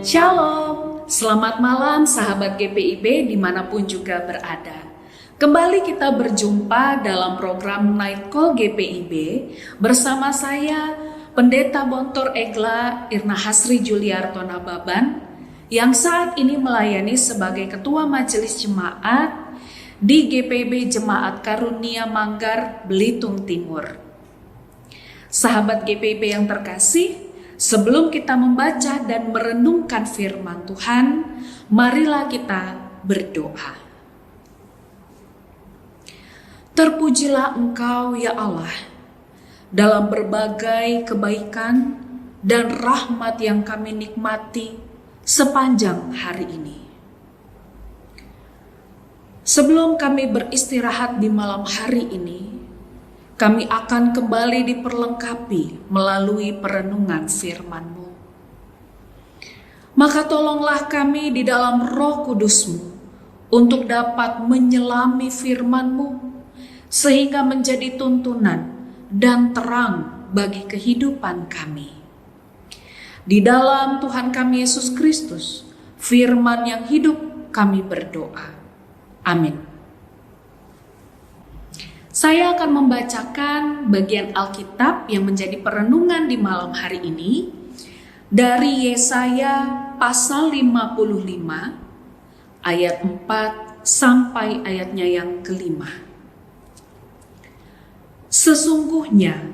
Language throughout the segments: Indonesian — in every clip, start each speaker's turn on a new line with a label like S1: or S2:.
S1: Shalom, selamat malam sahabat GPIB dimanapun juga berada. Kembali kita berjumpa dalam program Night Call GPIB bersama saya Pendeta Bontor Egla Irna Hasri Juliarto Nababan yang saat ini melayani sebagai Ketua Majelis Jemaat di GPIB Jemaat Karunia Manggar, Belitung Timur. Sahabat GPIB yang terkasih, sebelum kita membaca dan merenungkan firman Tuhan, marilah kita berdoa. Terpujilah Engkau ya Allah, dalam berbagai kebaikan dan rahmat yang kami nikmati sepanjang hari ini. Sebelum kami beristirahat di malam hari ini, kami akan kembali diperlengkapi melalui perenungan firman-Mu. Maka tolonglah kami di dalam Roh Kudus-Mu untuk dapat menyelami firman-Mu sehingga menjadi tuntunan dan terang bagi kehidupan kami. Di dalam Tuhan kami Yesus Kristus, firman yang hidup kami berdoa. Amin. Saya akan membacakan bagian Alkitab yang menjadi perenungan di malam hari ini dari Yesaya pasal 55 ayat 4 sampai ayatnya yang kelima. Sesungguhnya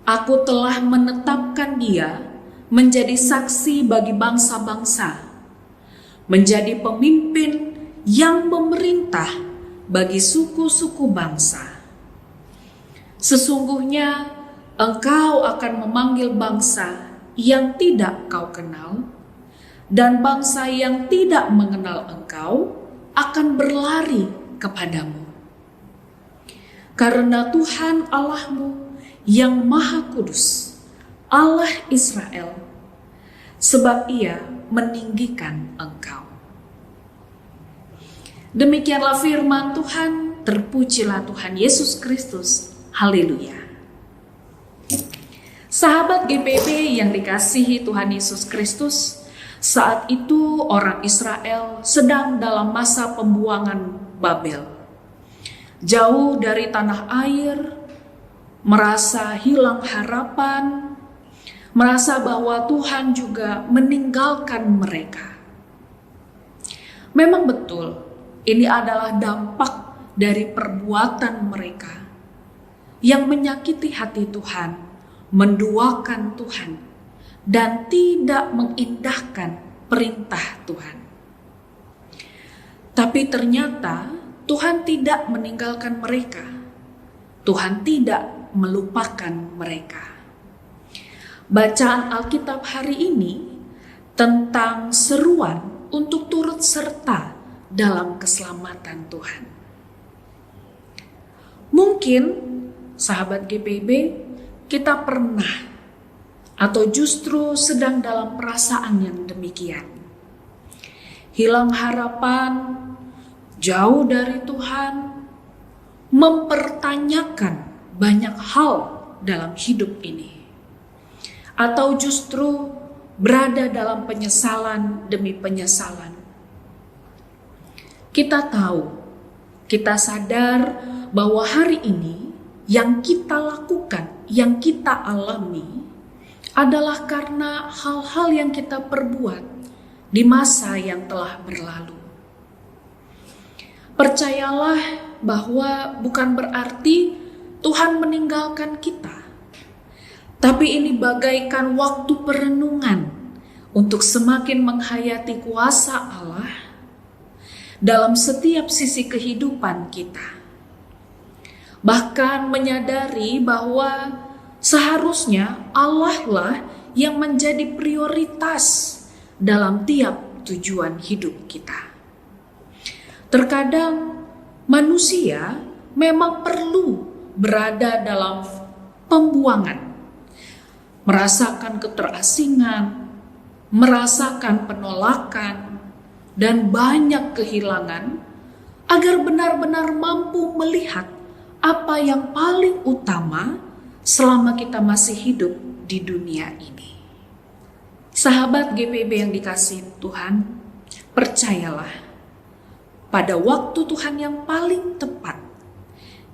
S1: aku telah menetapkan dia menjadi saksi bagi bangsa-bangsa, menjadi pemimpin yang memerintah bagi suku-suku bangsa. Sesungguhnya engkau akan memanggil bangsa yang tidak kau kenal, dan bangsa yang tidak mengenal engkau akan berlari kepadamu. Karena Tuhan Allahmu yang Maha Kudus, Allah Israel, sebab Ia meninggikan engkau. Demikianlah firman Tuhan, terpujilah Tuhan Yesus Kristus. Haleluya. Sahabat GPB yang dikasihi Tuhan Yesus Kristus, saat itu orang Israel sedang dalam masa pembuangan Babel. Jauh dari tanah air, merasa hilang harapan, merasa bahwa Tuhan juga meninggalkan mereka. Memang betul, ini adalah dampak dari perbuatan mereka yang menyakiti hati Tuhan, menduakan Tuhan, dan tidak mengindahkan perintah Tuhan. Tapi ternyata Tuhan tidak meninggalkan mereka. Tuhan tidak melupakan mereka. Bacaan Alkitab hari ini tentang seruan untuk turut serta dalam keselamatan Tuhan. Mungkin sahabat GPB, kita pernah atau justru sedang dalam perasaan yang demikian. Hilang harapan, jauh dari Tuhan, mempertanyakan banyak hal dalam hidup ini. Atau justru berada dalam penyesalan demi penyesalan. Kita tahu, kita sadar bahwa hari ini yang kita lakukan, yang kita alami adalah karena hal-hal yang kita perbuat di masa yang telah berlalu. Percayalah bahwa bukan berarti Tuhan meninggalkan kita, tapi ini bagaikan waktu perenungan untuk semakin menghayati kuasa Allah dalam setiap sisi kehidupan kita. Bahkan menyadari bahwa seharusnya Allah lah yang menjadi prioritas dalam tiap tujuan hidup kita. Terkadang manusia memang perlu berada dalam pembuangan, merasakan keterasingan, merasakan penolakan, dan banyak kehilangan agar benar-benar mampu melihat apa yang paling utama selama kita masih hidup di dunia ini. Sahabat GPIB yang dikasihi Tuhan, percayalah, pada waktu Tuhan yang paling tepat,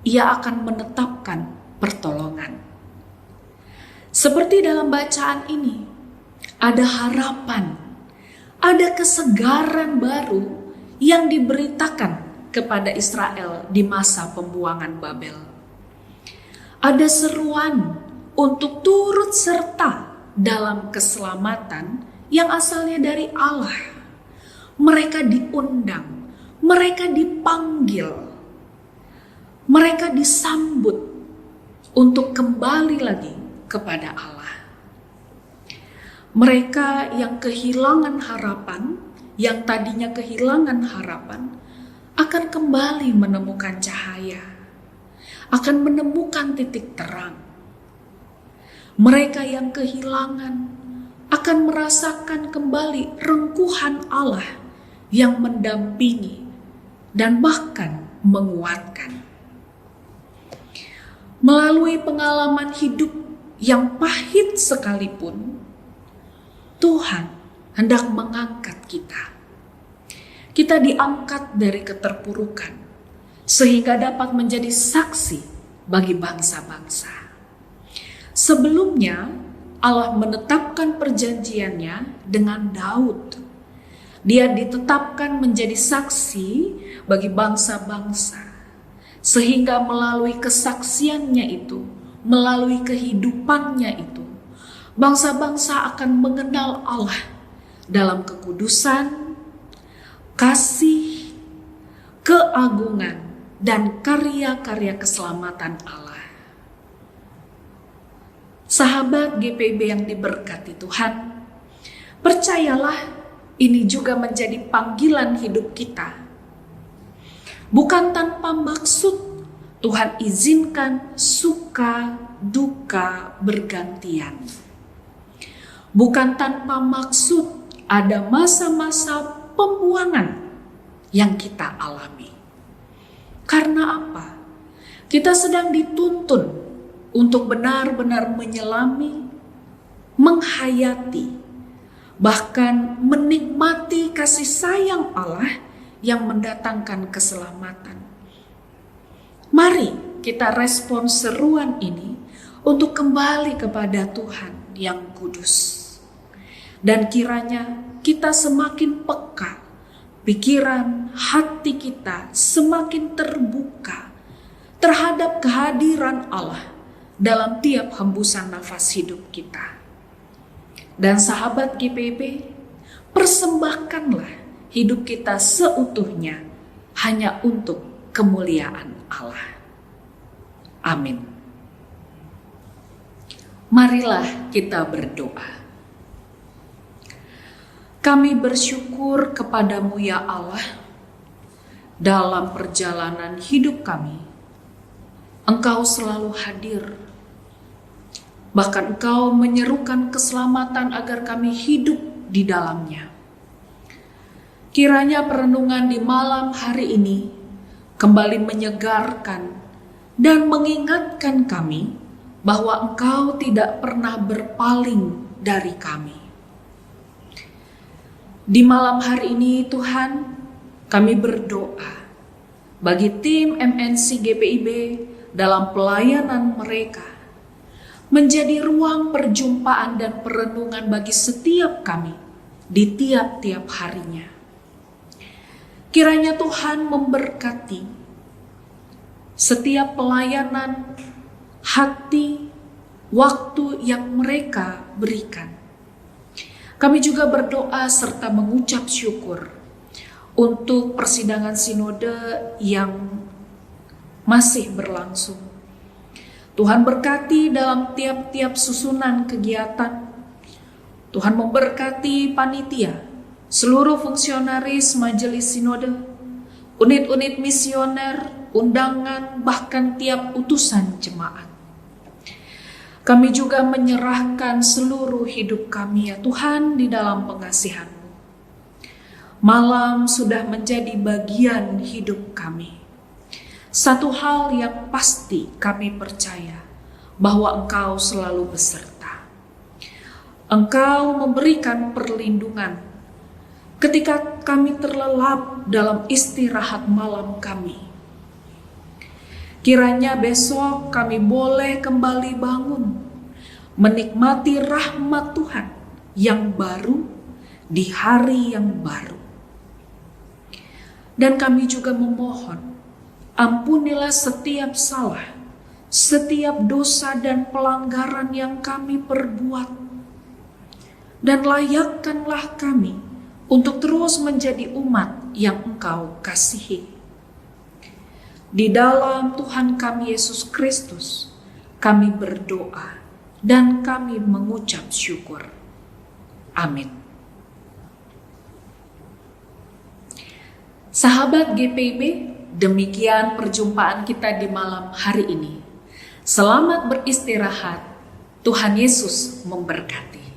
S1: Ia akan menetapkan pertolongan. Seperti dalam bacaan ini, ada harapan, ada kesegaran baru yang diberitakan kepada Israel di masa pembuangan Babel. Ada seruan untuk turut serta dalam keselamatan yang asalnya dari Allah. Mereka diundang, mereka dipanggil, mereka disambut untuk kembali lagi kepada Allah. Mereka yang kehilangan harapan, yang tadinya kehilangan harapan, akan kembali menemukan cahaya, akan menemukan titik terang. Mereka yang kehilangan akan merasakan kembali rengkuhan Allah yang mendampingi dan bahkan menguatkan. Melalui pengalaman hidup yang pahit sekalipun, Tuhan hendak mengangkat kita. Kita diangkat dari keterpurukan sehingga dapat menjadi saksi bagi bangsa-bangsa. Sebelumnya, Allah menetapkan perjanjiannya dengan Daud. Dia ditetapkan menjadi saksi bagi bangsa-bangsa. Sehingga melalui kesaksiannya itu, melalui kehidupannya itu, bangsa-bangsa akan mengenal Allah dalam kekudusan, kasih, keagungan, dan karya-karya keselamatan Allah. Sahabat GPIB yang diberkati Tuhan, percayalah ini juga menjadi panggilan hidup kita. Bukan tanpa maksud Tuhan izinkan suka duka bergantian. Bukan tanpa maksud ada masa-masa pembuangan yang kita alami. Karena apa? Kita sedang dituntun untuk benar-benar menyelami, menghayati, bahkan menikmati kasih sayang Allah yang mendatangkan keselamatan. Mari kita respon seruan ini untuk kembali kepada Tuhan yang kudus. Dan kiranya kita semakin peka, pikiran, hati kita semakin terbuka terhadap kehadiran Allah dalam tiap hembusan nafas hidup kita. Dan sahabat GPIB, persembahkanlah hidup kita seutuhnya hanya untuk kemuliaan Allah. Amin. Marilah kita berdoa. Kami bersyukur kepadamu ya Allah, dalam perjalanan hidup kami, Engkau selalu hadir. Bahkan Engkau menyerukan keselamatan agar kami hidup di dalamnya. Kiranya perenungan di malam hari ini kembali menyegarkan dan mengingatkan kami bahwa Engkau tidak pernah berpaling dari kami. Di malam hari ini Tuhan, kami berdoa bagi tim MNC GPIB dalam pelayanan mereka, menjadi ruang perjumpaan dan perenungan bagi setiap kami di tiap-tiap harinya. Kiranya Tuhan memberkati setiap pelayanan, hati, waktu yang mereka berikan. Kami juga berdoa serta mengucap syukur untuk persidangan sinode yang masih berlangsung. Tuhan berkati dalam tiap-tiap susunan kegiatan. Tuhan memberkati panitia, seluruh fungsionaris majelis sinode, unit-unit misioner, undangan, bahkan tiap utusan jemaat. Kami juga menyerahkan seluruh hidup kami ya Tuhan di dalam pengasihan-Mu. Malam sudah menjadi bagian hidup kami. Satu hal yang pasti kami percaya, bahwa Engkau selalu beserta. Engkau memberikan perlindungan ketika kami terlelap dalam istirahat malam kami. Kiranya besok kami boleh kembali bangun, menikmati rahmat Tuhan yang baru di hari yang baru. Dan kami juga memohon, ampunilah setiap salah, setiap dosa dan pelanggaran yang kami perbuat. Dan layakkanlah kami untuk terus menjadi umat yang Engkau kasihi. Di dalam Tuhan kami Yesus Kristus, kami berdoa dan kami mengucap syukur. Amin. Sahabat GPIB, demikian perjumpaan kita di malam hari ini. Selamat beristirahat. Tuhan Yesus memberkati.